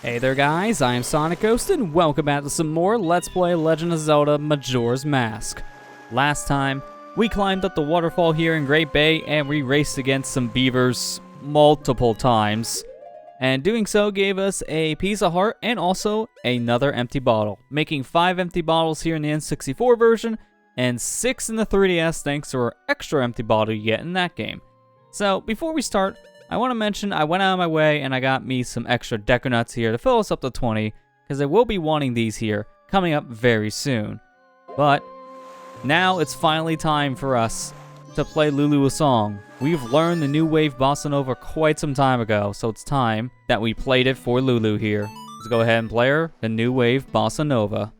Hey there guys, I am SonicGhost and welcome back to some more Let's Play Legend of Zelda Majora's Mask. Last time, we climbed up the waterfall here in Great Bay and we raced against some beavers multiple times. And doing so gave us a piece of heart and also another empty bottle, making 5 empty bottles here in the N64 version and 6 in the 3DS thanks to our extra empty bottle you get in that game. So before we start, I want to mention I went out of my way and I got me some extra Deco Nuts here to fill us up to 20, because I will be wanting these here coming up very soon. But now it's finally time for us to play Lulu a song. We've learned the new wave bossa nova quite some time ago, so it's time that we played it for Lulu here. Let's go ahead and play her the new wave bossa nova.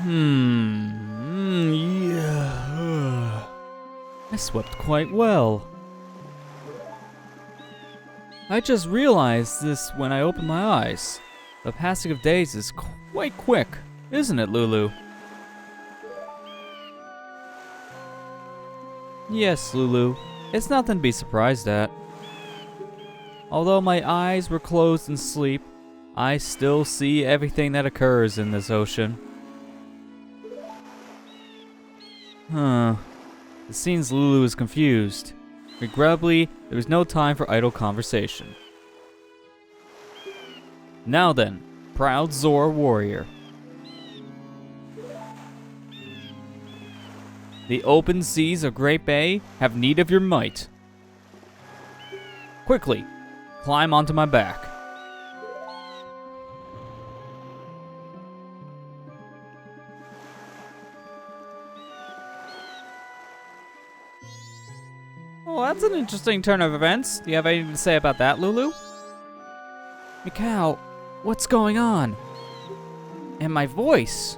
Yeah. I slept quite well. I just realized this when I opened my eyes. The passing of days is quite quick, isn't it, Lulu? Yes, Lulu. It's nothing to be surprised at. Although my eyes were closed in sleep, I still see everything that occurs in this ocean. It seems Lulu is confused. Regrettably, there is no time for idle conversation. Now then, proud Zora warrior. The open seas of Great Bay have need of your might. Quickly, climb onto my back. Well, that's an interesting turn of events. Do you have anything to say about that, Lulu? Mikau, what's going on? And my voice?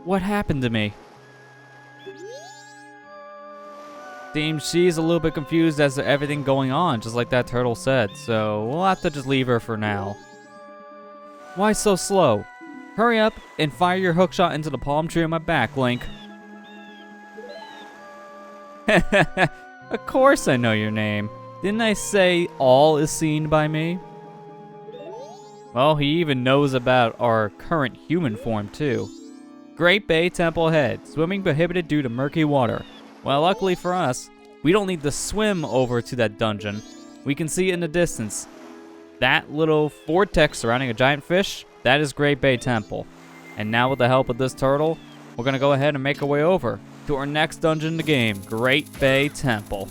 What happened to me? Seems she's a little bit confused as to everything going on, just like that turtle said, so we'll have to just leave her for now. Why so slow? Hurry up and fire your hookshot into the palm tree on my back, Link. Of course I know your name. Didn't I say all is seen by me? Well, he even knows about our current human form too. Great Bay Temple ahead. Swimming prohibited due to murky water. Well, luckily for us, we don't need to swim over to that dungeon. We can see it in the distance. That little vortex surrounding a giant fish, that is Great Bay Temple. And now with the help of this turtle, we're gonna go ahead and make our way over to our next dungeon in the game, Great Bay Temple.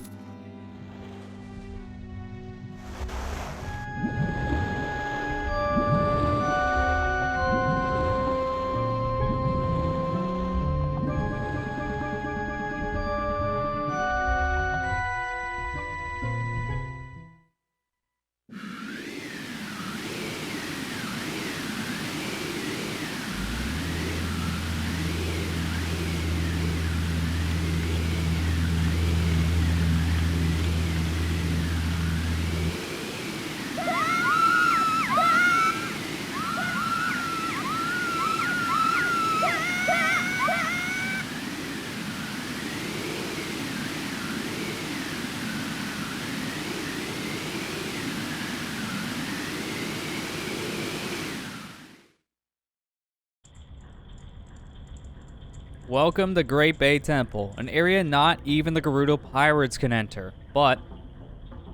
Welcome to Great Bay Temple, an area not even the Gerudo pirates can enter. But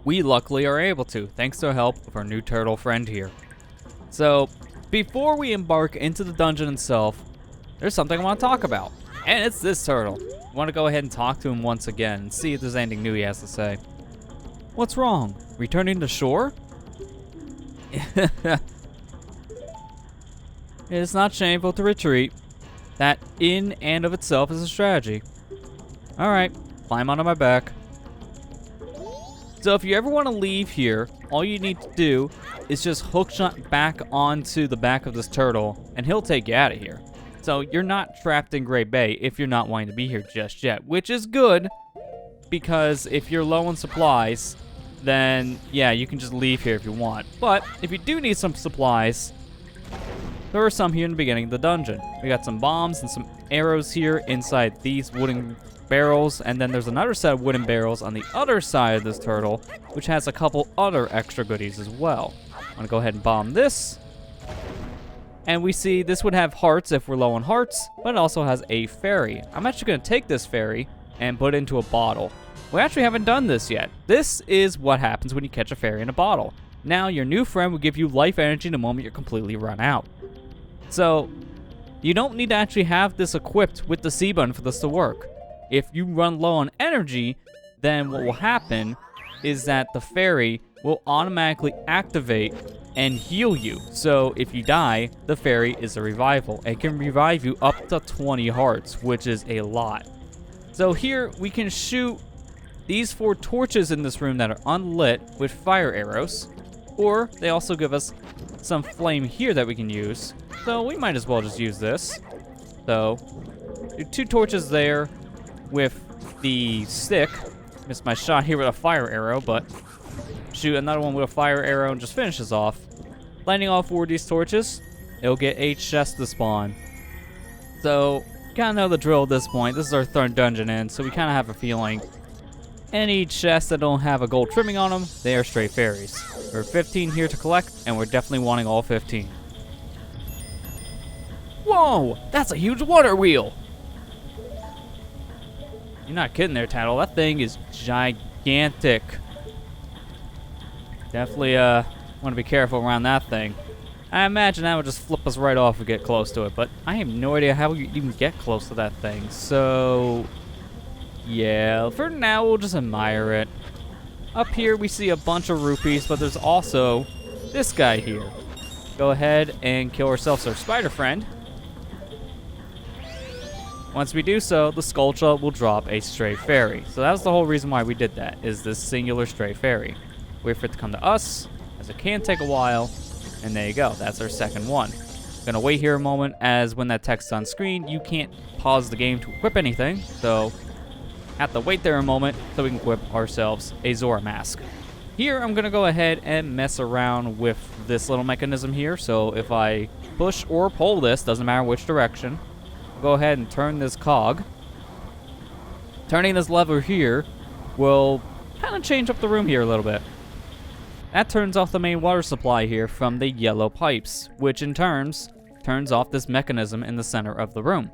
we luckily are able to, thanks to the help of our new turtle friend here. So, before we embark into the dungeon itself, there's something I want to talk about, and it's this turtle. I want to go ahead and talk to him once again and see if there's anything new he has to say. What's wrong? Returning to shore? It is not shameful to retreat. That in and of itself is a strategy. Alright, climb onto my back. So if you ever want to leave here, all you need to do is just hookshot back onto the back of this turtle, and he'll take you out of here. So you're not trapped in Great Bay if you're not wanting to be here just yet, which is good, because if you're low on supplies, then yeah, you can just leave here if you want. But if you do need some supplies, there are some here in the beginning of the dungeon. We got some bombs and some arrows here inside these wooden barrels, and then there's another set of wooden barrels on the other side of this turtle, which has a couple other extra goodies as well. I'm gonna go ahead and bomb this. And we see this would have hearts if we're low on hearts, but it also has a fairy. I'm actually gonna take this fairy and put it into a bottle. We actually haven't done this yet. This is what happens when you catch a fairy in a bottle. Now your new friend will give you life energy the moment you're completely run out. So you don't need to actually have this equipped with the C button for this to work. If you run low on energy, then what will happen is that the fairy will automatically activate and heal you. So if you die, the fairy is a revival. It can revive you up to 20 hearts, which is a lot. So here we can shoot these 4 torches in this room that are unlit with fire arrows, or they also give us some flame here that we can use. So we might as well just use this. So do 2 torches there with the stick. Missed my shot here with a fire arrow, but shoot another one with a fire arrow and just finishes off. Lighting all 4 of these torches, it'll get a chest to spawn. So kind of know the drill at this point. This is our 3rd dungeon in, so we kind of have a feeling. Any chests that don't have a gold trimming on them, they are straight fairies. There are 15 here to collect, and we're definitely wanting all 15. Whoa! That's a huge water wheel! You're not kidding there, Tattle. That thing is gigantic. Definitely want to be careful around that thing. I imagine that would just flip us right off if we get close to it, but I have no idea how we even get close to that thing. So yeah, for now we'll just admire it. Up here we see a bunch of rupees, but there's also this guy here. Go ahead and kill ourselves our spider friend. Once we do so, the sculpture will drop a stray fairy. So that was the whole reason why we did that, is this singular stray fairy. Wait for it to come to us, as it can take a while, and there you go, that's our 2nd one. Gonna wait here a moment, as when that text is on screen, you can't pause the game to equip anything, so have to wait there a moment so we can equip ourselves a Zora mask. Here, I'm gonna go ahead and mess around with this little mechanism here, so if I push or pull this, doesn't matter which direction, go ahead and turn this cog. Turning this lever here will kind of change up the room here a little bit. That turns off the main water supply here from the yellow pipes, which in turns turns off this mechanism in the center of the room.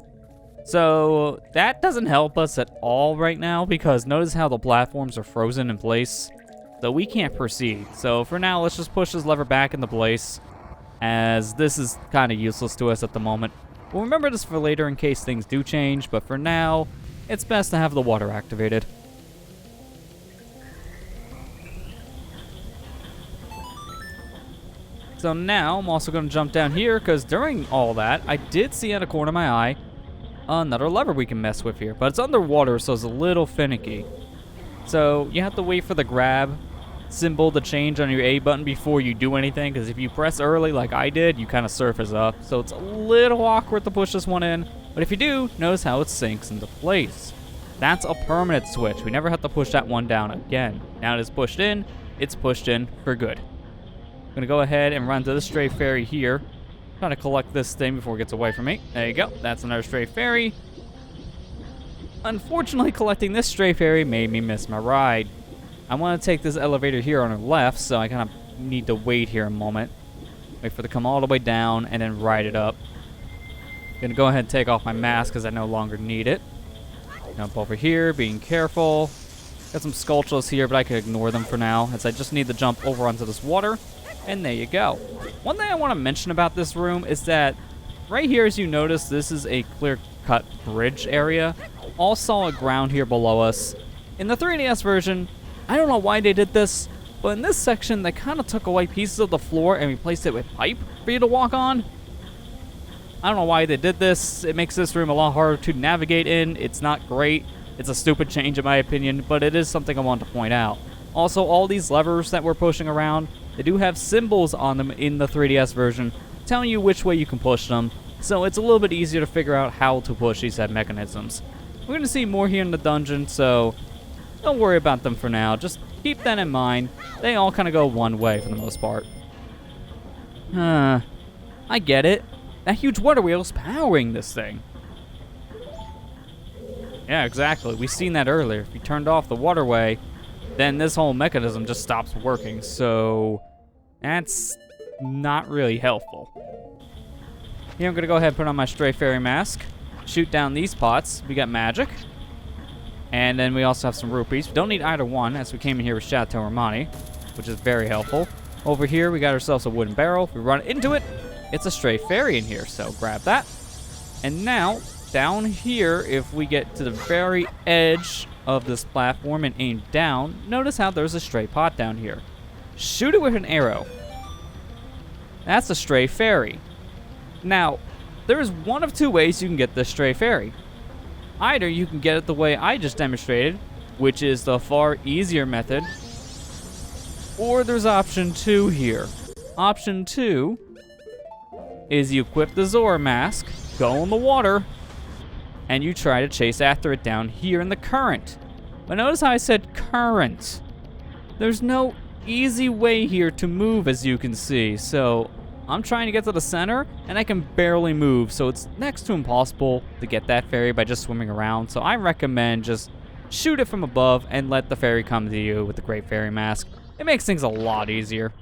So that doesn't help us at all right now, because notice how the platforms are frozen in place, so we can't proceed. So for now, let's just push this lever back into place, as this is kind of useless to us at the moment. We'll remember this for later in case things do change, but for now, it's best to have the water activated. So now, I'm also going to jump down here, because during all that, I did see out of the corner of my eye another lever we can mess with here, but it's underwater, so it's a little finicky. So you have to wait for the grab symbol to change on your A button before you do anything, because if you press early like I did, you kind of surface up. So it's a little awkward to push this one in, but if you do, notice how it sinks into place. That's a permanent switch. We never have to push that one down again. Now that it's pushed in for good. I'm gonna go ahead and run to the stray fairy here. Trying to collect this thing before it gets away from me. There you go, that's another stray fairy. Unfortunately, collecting this stray fairy made me miss my ride. I want to take this elevator here on the left, so I kind of need to wait here a moment. Wait for it to come all the way down and then ride it up. Gonna go ahead and take off my mask because I no longer need it. Jump over here, being careful. Got some Skulltulas here, but I can ignore them for now, as I just need to jump over onto this water. And there you go. One thing I want to mention about this room is that right here, as you notice, this is a clear-cut bridge area. All solid ground here below us. In the 3DS version, I don't know why they did this, but in this section, they kind of took away pieces of the floor and replaced it with pipe for you to walk on. I don't know why they did this. It makes this room a lot harder to navigate in. It's not great. It's a stupid change in my opinion, but it is something I want to point out. Also, all these levers that we're pushing around, they do have symbols on them in the 3DS version telling you which way you can push them, so it's a little bit easier to figure out how to push these said mechanisms. We're going to see more here in the dungeon, so don't worry about them for now. Just keep that in mind. They all kind of go one way for the most part. I get it. That huge water wheel's powering this thing. Yeah, exactly. We seen that earlier. If you turned off the waterway, then this whole mechanism just stops working. So that's not really helpful. Here, I'm going to go ahead and put on my Stray Fairy mask. Shoot down these pots. We got magic. And then we also have some rupees. We don't need either one, as we came in here with Chateau Armani, which is very helpful. Over here, we got ourselves a wooden barrel. If we run into it, it's a Stray Fairy in here, so grab that. And now, down here, if we get to the very edge of this platform and aim down, notice how there's a stray pot down here. Shoot it with an arrow. That's a Stray Fairy. Now, there is one of two ways you can get this Stray Fairy. Either you can get it the way I just demonstrated, which is the far easier method, or there's option 2 here. Option 2 is you equip the Zora mask, go in the water, and you try to chase after it down here in the current. But notice how I said current. There's no easy way here to move, as you can see, so I'm trying to get to the center, and I can barely move, so it's next to impossible to get that fairy by just swimming around. So I recommend just shoot it from above and let the fairy come to you with the Great Fairy Mask. It makes things a lot easier.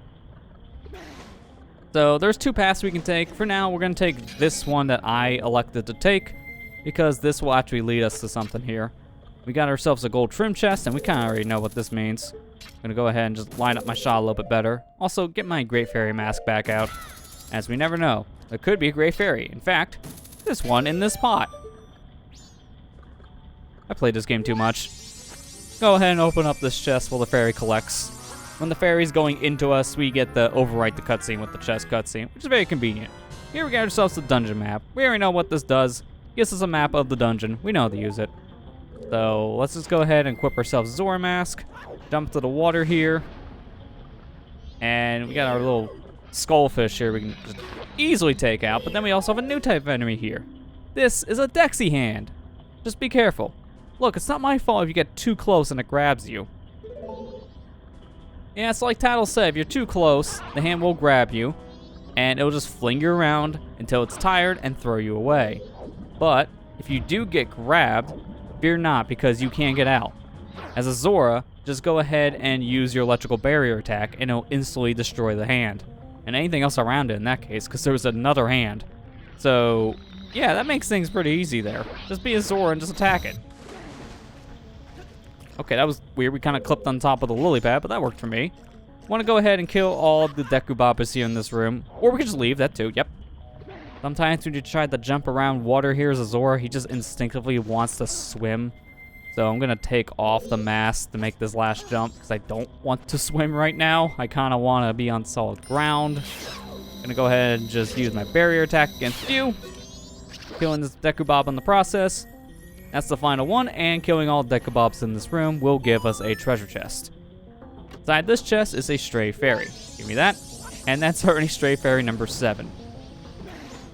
So there's 2 paths we can take. For now, we're going to take this one that I elected to take, because this will actually lead us to something here. We got ourselves a gold trim chest, and we kind of already know what this means. I'm going to go ahead and just line up my shot a little bit better. Also, get my Great Fairy Mask back out, as we never know. There could be a Great Fairy. In fact, this one in this pot. I played this game too much. Go ahead and open up this chest while the fairy collects. When the fairy's going into us, we get the overwrite the cutscene with the chest cutscene, which is very convenient. Here we got ourselves the dungeon map. We already know what this does. Gives us a map of the dungeon. We know how to use it. So let's just go ahead and equip ourselves Zora mask. Jump to the water here. And we got our little skullfish here we can just easily take out. But then we also have a new type of enemy here. This is a Dexy hand. Just be careful. Look, it's not my fault if you get too close and it grabs you. Yeah, so like Tattle said, if you're too close, the hand will grab you. And it'll just fling you around until it's tired and throw you away. But if you do get grabbed, fear not, because you can't get out. As a Zora, just go ahead and use your electrical barrier attack and it'll instantly destroy the hand. And anything else around it in that case, because there was another hand. So, yeah, that makes things pretty easy there. Just be a Zora and just attack it. Okay, that was weird. We kind of clipped on top of the lily pad, but that worked for me. Want to go ahead and kill all the Dekubabas here in this room. Or we could just leave, that too, yep. Sometimes when you try to jump around water here as a Zora, he just instinctively wants to swim. So I'm going to take off the mask to make this last jump, because I don't want to swim right now. I kind of want to be on solid ground. I'm going to go ahead and just use my barrier attack against you. Killing this Dekubab in the process. That's the final one, and killing all Dekubabs in this room will give us a treasure chest. Inside this chest is a Stray Fairy. Give me that. And that's already Stray Fairy number 7.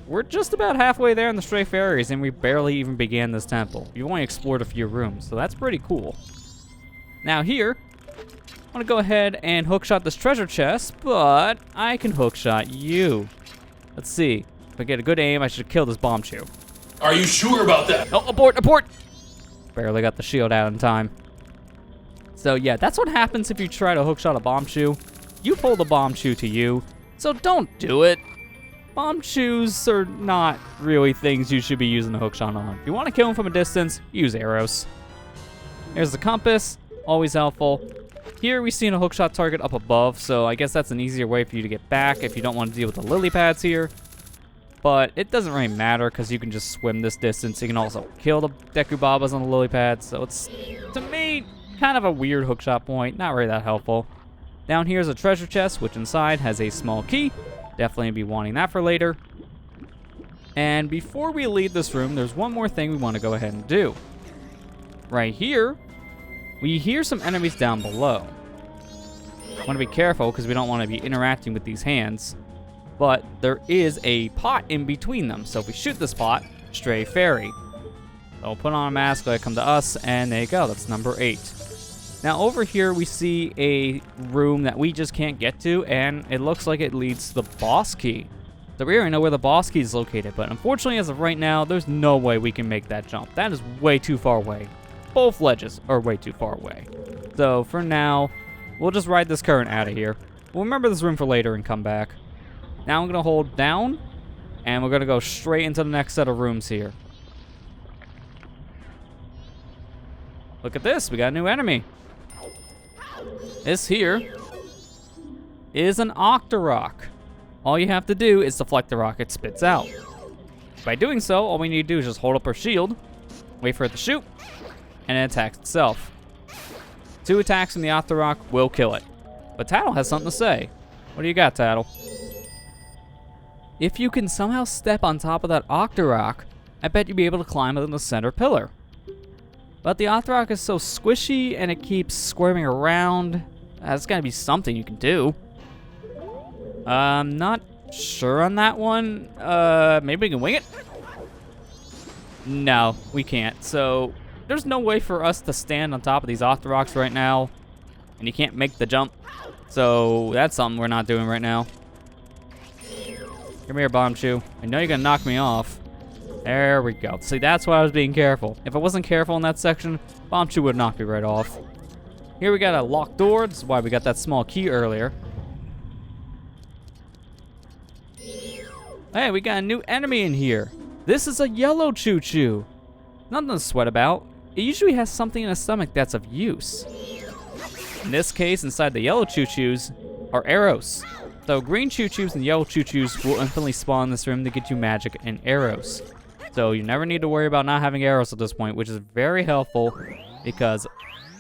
We're just about halfway there in the Stray Fairies, and we barely even began this temple. We've only explored a few rooms, so that's pretty cool. Now here, I want to go ahead and hookshot this treasure chest, but I can hookshot you. Let's see. If I get a good aim, I should kill this Bombchu. Are you sure about that? Oh, abort, abort! Barely got the shield out in time. So yeah, that's what happens if you try to hookshot a Bombchu. You pull the Bombchu to you, so don't do it. Bombchus are not really things you should be using the hookshot on. If you want to kill them from a distance, use arrows. Here's the compass. Always helpful. Here we see a hookshot target up above, so I guess that's an easier way for you to get back if you don't want to deal with the lily pads here. But it doesn't really matter because you can just swim this distance. You can also kill the Deku Babas on the lily pads, so it's, to me, kind of a weird hookshot point. Not really that helpful. Down here is a treasure chest, which inside has a small key. Definitely be wanting that for later. And before we leave this room, there's one more thing we want to go ahead and do. Right here, we hear some enemies down below. I want to be careful because we don't want to be interacting with these hands. But there is a pot in between them. So if we shoot this pot, stray fairy. So put on a mask, let it come to us, and there you go. That's number 8. Now over here we see a room that we just can't get to, and it looks like it leads to the boss key. So we already know where the boss key is located, but unfortunately as of right now, there's no way we can make that jump. That is way too far away. Both ledges are way too far away. So for now, we'll just ride this current out of here. We'll remember this room for later and come back. Now I'm gonna hold down, and we're gonna go straight into the next set of rooms here. Look at this, we got a new enemy. This here is an Octorok. All you have to do is deflect the rock it spits out. By doing so, all we need to do is just hold up our shield, wait for it to shoot, and it attacks itself. 2 attacks from the Octorok will kill it. But Tattle has something to say. What do you got, Tattle? If you can somehow step on top of that Octorok, I bet you'd be able to climb on the center pillar. But the Octorok is so squishy and it keeps squirming around. There's gotta be something you can do. I'm not sure on that one. Maybe we can wing it? No, we can't. So there's no way for us to stand on top of these Octoroks right now. And you can't make the jump. So that's something we're not doing right now. Come here, Bombchu. I know you're gonna knock me off. There we go. See, that's why I was being careful. If I wasn't careful in that section, Bombchu would knock me right off. Here we got a locked door. This is why we got that small key earlier. Hey, we got a new enemy in here. This is a yellow choo-choo. Nothing to sweat about. It usually has something in its stomach that's of use. In this case, inside the yellow choo-choos are arrows. So green choo-choos and yellow choo-choos will infinitely spawn in this room to get you magic and arrows. So you never need to worry about not having arrows at this point, which is very helpful because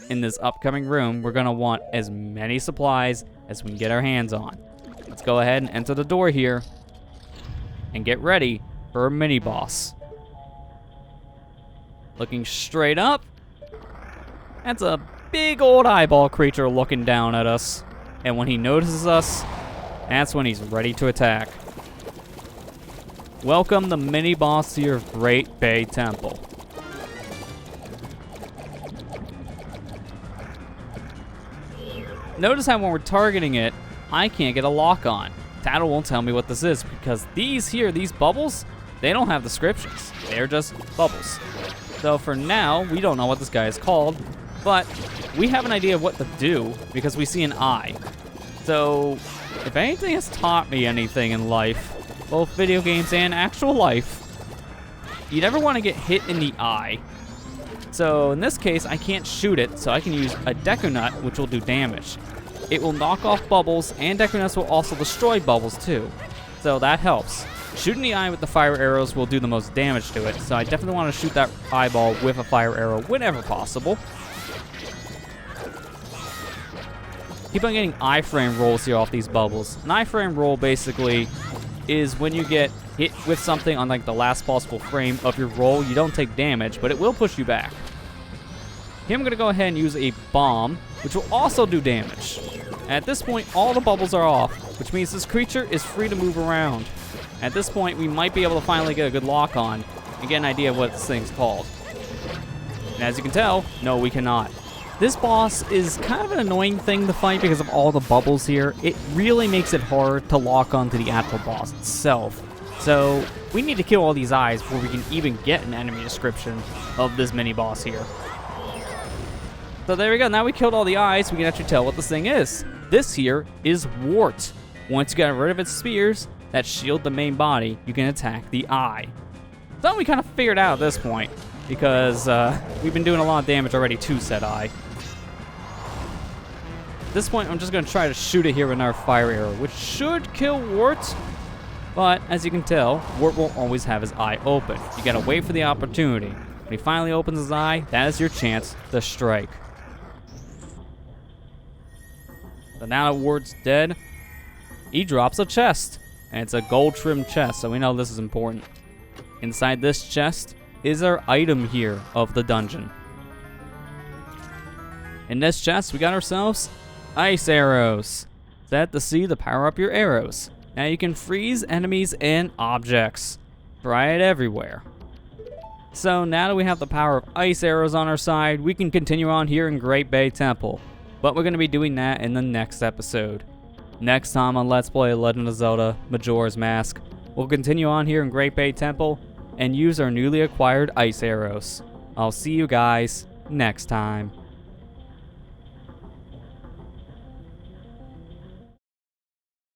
in this upcoming room, we're gonna want as many supplies as we can get our hands on. Let's go ahead and enter the door here and get ready for a mini boss. Looking straight up, that's a big old eyeball creature looking down at us. And when he notices us, that's when he's ready to attack. Welcome the mini boss to your Great Bay Temple. Notice how when we're targeting it, I can't get a lock on. Tattle won't tell me what this is because these bubbles, they don't have descriptions. They're just bubbles. So for now, we don't know what this guy is called, but we have an idea of what to do because we see an eye. So if anything has taught me anything in life, both video games and actual life, you never want to get hit in the eye. So in this case, I can't shoot it, so I can use a Deku Nut, which will do damage. It will knock off bubbles, and Deku Nuts will also destroy bubbles too. So that helps. Shooting the eye with the fire arrows will do the most damage to it, so I definitely want to shoot that eyeball with a fire arrow whenever possible. Keep on getting iframe rolls here off these bubbles. An iframe roll basically is when you get hit with something on like the last possible frame of your roll, you don't take damage, but it will push you back. Here I'm gonna go ahead and use a bomb, which will also do damage. At this point, all the bubbles are off, which means this creature is free to move around. At this point, we might be able to finally get a good lock on and get an idea of what this thing's called. And as you can tell, no, we cannot. This boss is kind of an annoying thing to fight because of all the bubbles here. It really makes it hard to lock onto the actual boss itself. So we need to kill all these eyes before we can even get an enemy description of this mini boss here. So there we go. Now we killed all the eyes, we can actually tell what this thing is. This here is Wart. Once you get rid of its spears that shield the main body, you can attack the eye. So we kind of figured out at this point because we've been doing a lot of damage already to said eye. this point, I'm just going to try to shoot it here with our fire arrow, which should kill Wart. But, as you can tell, Wart will always have his eye open. You gotta wait for the opportunity. When he finally opens his eye, that is your chance to strike. So now that Wart's dead, he drops a chest. And it's a gold-trimmed chest, so we know this is important. Inside this chest is our item here of the dungeon. In this chest, we got ourselves ice arrows. Set to see to power up your arrows. Now you can freeze enemies and objects. Try it everywhere. So now that we have the power of ice arrows on our side, we can continue on here in Great Bay Temple. But we're going to be doing that in the next episode. Next time on Let's Play Legend of Zelda Majora's Mask, we'll continue on here in Great Bay Temple and use our newly acquired ice arrows. I'll see you guys next time.